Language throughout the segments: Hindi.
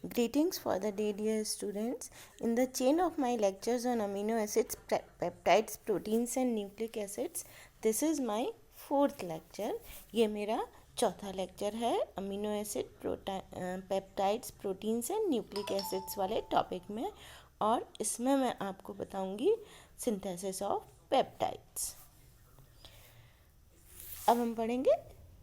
Greetings for the day, dear students. In the chain of my lectures on amino acids, peptides, proteins and nucleic acids, this is my fourth lecture. ये मेरा चौथा लेक्चर है amino acid peptides proteins and nucleic acids वाले टॉपिक में, और इसमें मैं आपको बताऊंगी सिंथेसिस ऑफ पेप्टाइड्स। अब हम पढ़ेंगे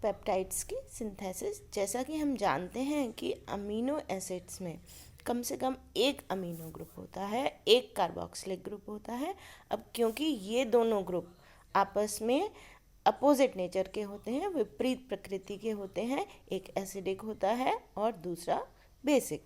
पेप्टाइड्स की सिंथेसिस। जैसा कि हम जानते हैं कि अमीनो एसिड्स में कम से कम एक अमीनो ग्रुप होता है, एक कार्बोक्सिलिक ग्रुप होता है। अब क्योंकि ये दोनों ग्रुप आपस में अपोजिट नेचर के होते हैं, विपरीत प्रकृति के होते हैं, एक एसिडिक होता है और दूसरा बेसिक।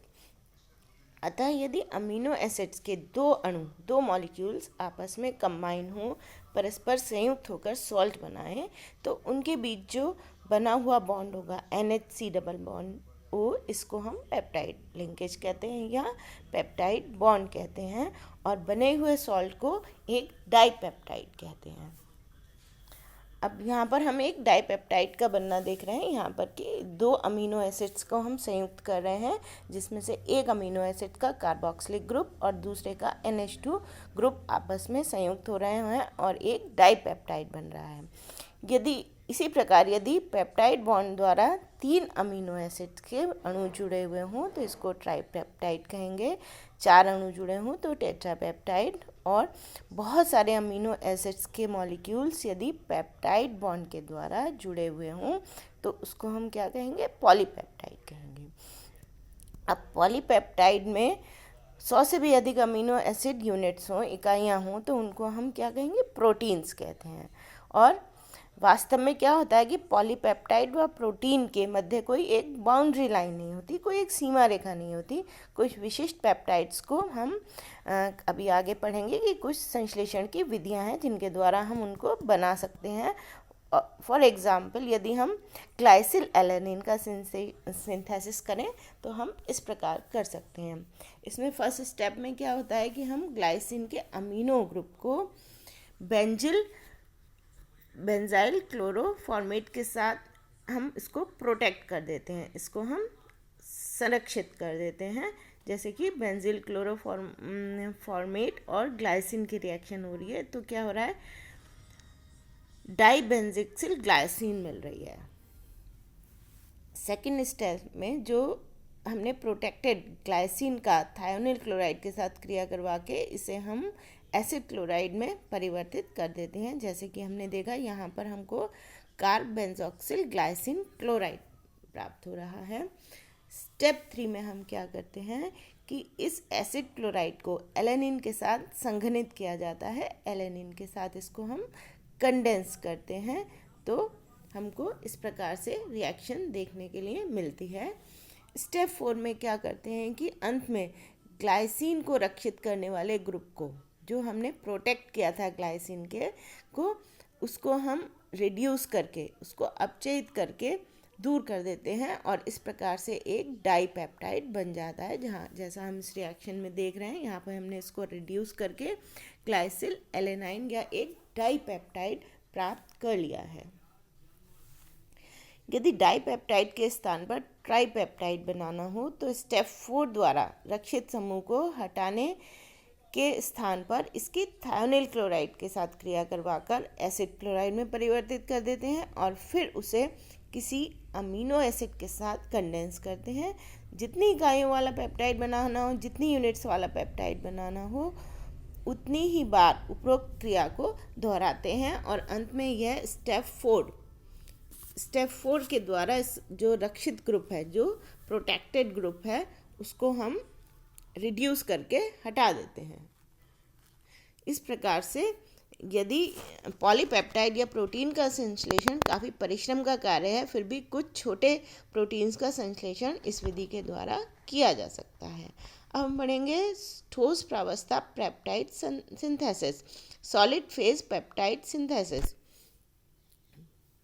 अतः यदि अमीनो एसिड्स के दो मॉलिक्यूल्स आपस में कंबाइन हों, परस्पर संयुक्त होकर सॉल्ट बनाएं, तो उनके बीच जो बना हुआ बॉन्ड होगा NHC डबल बॉन्ड O, इसको हम पेप्टाइड लिंकेज कहते हैं या पेप्टाइड बॉन्ड कहते हैं, और बने हुए सॉल्ट को एक डाइपेप्टाइड कहते हैं। अब यहाँ पर हम एक डाइपेप्टाइड का बनना देख रहे हैं। यहाँ पर कि दो अमीनो एसिड्स को हम संयुक्त कर रहे हैं, जिसमें से एक अमीनो एसिड का कार्बोक्सिलिक ग्रुप और दूसरे का NH2 ग्रुप आपस में संयुक्त हो रहे हैं और एक डाइपेप्टाइड बन रहा है। इसी प्रकार यदि पेप्टाइड बॉन्ड द्वारा 3 अमीनो एसिड्स के अणु जुड़े हुए हों तो इसको ट्राइपेप्टाइड कहेंगे, 4 अणु जुड़े हों तो टेट्रापेप्टाइड, और बहुत सारे अमीनो एसिड्स के मॉलिक्यूल्स यदि पेप्टाइड बॉन्ड के द्वारा जुड़े हुए हों तो उसको हम क्या कहेंगे, पॉलीपेप्टाइड कहेंगे। अब पॉलीपेप्टाइड में 100 से भी अधिक अमीनो एसिड यूनिट्स हों, इकाइयाँ हों, तो उनको हम क्या कहेंगे, प्रोटीन्स कहते हैं। और वास्तव में क्या होता है कि पॉलीपेप्टाइड व प्रोटीन के मध्य कोई एक बाउंड्री लाइन नहीं होती, कोई एक सीमा रेखा नहीं होती। कुछ विशिष्ट पेप्टाइड्स को हम अभी आगे पढ़ेंगे कि कुछ संश्लेषण की विधियां हैं जिनके द्वारा हम उनको बना सकते हैं। फॉर एग्ज़ाम्पल, यदि हम ग्लाइसिल एलेनिन का सिंथेसिस करें तो हम इस प्रकार कर सकते हैं। इसमें फर्स्ट स्टेप में क्या होता है कि हम ग्लाइसिन के अमीनो ग्रुप को बेंजाइल क्लोरोफॉर्मेट के साथ हम इसको प्रोटेक्ट कर देते हैं, इसको हम संरक्षित कर देते हैं। जैसे कि बेंजील क्लोरोफॉर्मेट और ग्लाइसिन की रिएक्शन हो रही है तो क्या हो रहा है, डाइबेंजिक्सिल ग्लाइसिन मिल रही है। सेकेंड स्टेप में जो हमने प्रोटेक्टेड ग्लाइसिन का थायोनिल क्लोराइड के साथ क्रिया करवा के इसे हम एसिड क्लोराइड में परिवर्तित कर देते हैं। जैसे कि हमने देखा यहाँ पर हमको कार्बेंजॉक्सिल ग्लाइसिन क्लोराइड प्राप्त हो रहा है। स्टेप 3 में हम क्या करते हैं कि इस एसिड क्लोराइड को एलेनिन के साथ संघनित किया जाता है। एलेनिन के साथ इसको हम कंडेंस करते हैं तो हमको इस प्रकार से रिएक्शन देखने के लिए मिलती है। स्टेप 4 में क्या करते हैं कि अंत में ग्लाइसिन को रक्षित करने वाले ग्रुप को, जो हमने प्रोटेक्ट किया था ग्लाइसिन को, उसको हम रिड्यूस करके, उसको अपचयित करके दूर कर देते हैं और इस प्रकार से एक डाइपेप्टाइड बन जाता है। जैसा हम इस रिएक्शन में देख रहे हैं, यहाँ पर हमने इसको रिड्यूस करके ग्लाइसिल एलेनाइन या एक डाइपेप्टाइड प्राप्त कर लिया है। यदि डाइपेप्टाइड के स्थान पर ट्राइपेप्टाइड बनाना हो तो स्टेप 4 द्वारा रक्षित समूह को हटाने के स्थान पर इसकी थायोनिल क्लोराइड के साथ क्रिया करवाकर एसिड क्लोराइड में परिवर्तित कर देते हैं और फिर उसे किसी अमीनो एसिड के साथ कंडेंस करते हैं। जितनी इकाइयों वाला पेप्टाइड बनाना हो, जितनी यूनिट्स वाला पेप्टाइड बनाना हो, उतनी ही बार उपरोक्त क्रिया को दोहराते हैं और अंत में यह स्टेप 4 के द्वारा इस जो रक्षित ग्रुप है, जो प्रोटेक्टेड ग्रुप है, उसको हम रिड्यूस करके हटा देते हैं। इस प्रकार से यदि पॉलीपेप्टाइड या प्रोटीन का संश्लेषण काफ़ी परिश्रम का कार्य है, फिर भी कुछ छोटे प्रोटीन्स का संश्लेषण इस विधि के द्वारा किया जा सकता है। अब हम पढ़ेंगे ठोस प्रावस्था peptide synthesis, solid phase peptide synthesis.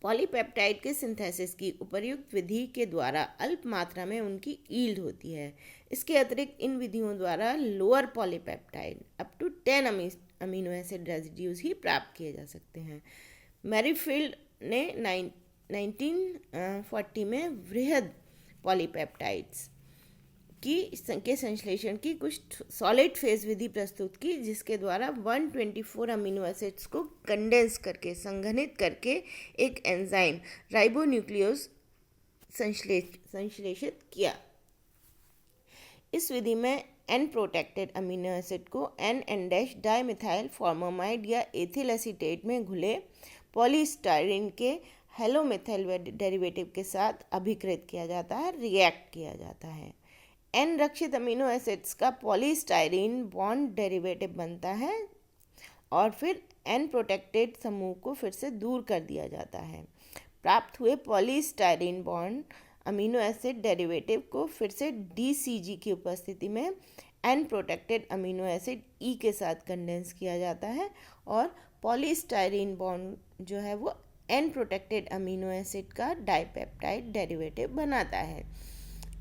Polypeptide के सिंथेसिस की उपर्युक्त विधि के द्वारा अल्प मात्रा में उनकी यील्ड होती है। इसके अतिरिक्त इन विधियों द्वारा lower polypeptide up to 10 amino acid residues ही प्राप्त किए जा सकते हैं। मैरीफील्ड ने 1940 में वृहद पॉलीपेप्टाइड्स के संश्लेषण की कुछ सॉलिड फेज विधि प्रस्तुत की, जिसके द्वारा 124 अमीनो एसिड्स को कंडेंस करके संघनित करके एक एंजाइम राइबोन्यूक्लियोज संश्लेषित किया। इस विधि में एन प्रोटेक्टेड अमीनो एसिड को एन डाइमिथाइल फॉर्मामाइड या एथिल एसीटेट में घुले पॉलीस्टाइरीन के हेलोमिथाइल डेरिवेटिव के साथ अभिकृत किया जाता है, रिएक्ट किया जाता है। एन रक्षित अमीनो एसिड्स का पॉलीस्टाइरीन बॉन्ड डेरिवेटिव बनता है और फिर एन प्रोटेक्टेड समूह को फिर से दूर कर दिया जाता है। प्राप्त हुए polystyrene bond amino acid derivative को फिर से DCG की उपस्थिति में N protected amino acid E के साथ कंडेंस किया जाता है और पॉलीस्टाइरीन बॉन्ड जो है वो एन प्रोटेक्टेड अमीनो एसिड का डाइपेप्टाइड डेरिवेटिव बनाता है।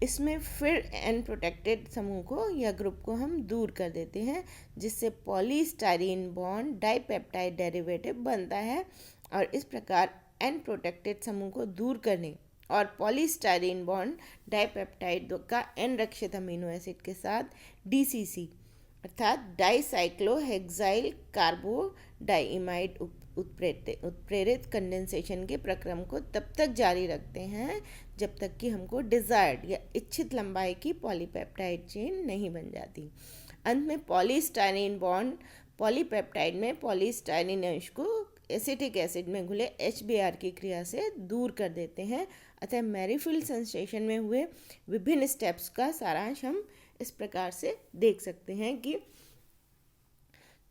इसमें फिर एन प्रोटेक्टेड समूह को या ग्रुप को हम दूर कर देते हैं, जिससे पॉलीस्टाइरीन बॉन्ड डाइपेप्टाइड डेरिवेटिव बनता है और इस प्रकार एन प्रोटेक्टेड समूह को दूर करने और पॉलीस्टाइरीन बॉन्ड डाइपेप्टाइड का एन रक्षित अमीनो एसिड के साथ DCC अर्थात डाइसाइक्लोहेक्साइल कार्बोडाइइमाइड उत्प्रेरित कंडेंसेशन के प्रक्रम को तब तक जारी रखते हैं जब तक कि हमको डिजायर्ड या इच्छित लंबाई की पॉलीपेप्टाइड चेन नहीं बन जाती। अंत में पॉलीस्टाइरीन बॉन्ड पॉलीपेप्टाइड में पॉलीस्टाइरीन अंश को एसिटिक एसिड में घुले HBr की क्रिया से दूर कर देते हैं। अतः मैरीफिल्ड संश्लेषण में हुए विभिन्न स्टेप्स का सारांश हम इस प्रकार से देख सकते हैं कि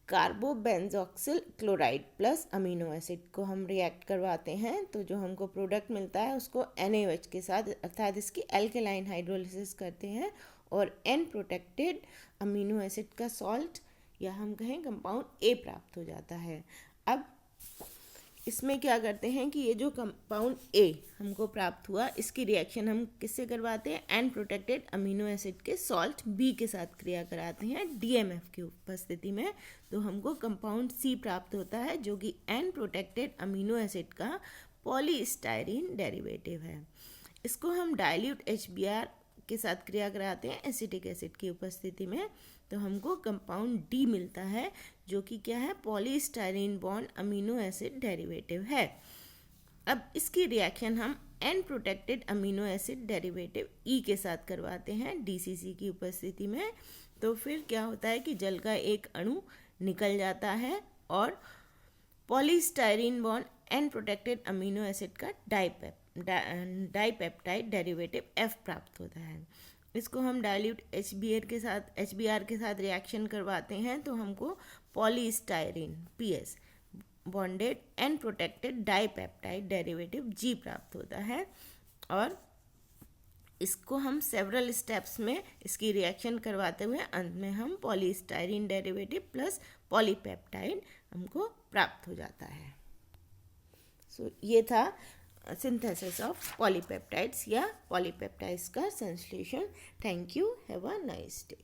कार्बोबेंजोक्सिल क्लोराइड प्लस अमीनो एसिड को हम रिएक्ट करवाते हैं तो जो हमको प्रोडक्ट मिलता है उसको NaOH के साथ अर्थात इसकी एल्केलाइन हाइड्रोलिसिस करते हैं और एन प्रोटेक्टेड अमीनो एसिड का सॉल्ट या हम कहें कंपाउंड A प्राप्त हो जाता है। अब इसमें क्या करते हैं कि ये जो कंपाउंड A हमको प्राप्त हुआ इसकी रिएक्शन हम किससे करवाते हैं, एन प्रोटेक्टेड अमीनो एसिड के सॉल्ट B के साथ क्रिया कराते हैं DMF की उपस्थिति में, तो हमको कंपाउंड C प्राप्त होता है जो कि एन प्रोटेक्टेड अमीनो एसिड का पॉलीस्टाइरीन डेरिवेटिव है। इसको हम डाइल्यूट HBr के साथ क्रिया कराते हैं एसिटिक एसिड की उपस्थिति में, तो हमको कंपाउंड D मिलता है जो कि क्या है, polystyrene bond amino acid derivative है। अब इसकी रिएक्शन हम N protected amino acid derivative E के साथ करवाते हैं DCC की उपस्थिति में, तो फिर क्या होता है कि जल का एक अणु निकल जाता है और polystyrene bond N protected amino acid का डाइपेप्टाइड डेरिवेटिव F प्राप्त होता है। इसको हम डाइल्यूट HBr के साथ रिएक्शन करवाते हैं तो हमको polystyrene PS bonded N protected dipeptide derivative G प्राप्त होता है और इसको हम सेवरल स्टेप्स में इसकी रिएक्शन करवाते हुए अंत में हम पॉलीस्टाइरीन डेरिवेटिव प्लस पॉलीपेप्टाइड हमको प्राप्त हो जाता है। सो ये था सिंथेसिस ऑफ पॉलीपेप्टाइड्स या पॉलीपेप्टाइड्स का संश्लेषण। Thank you, have a nice day.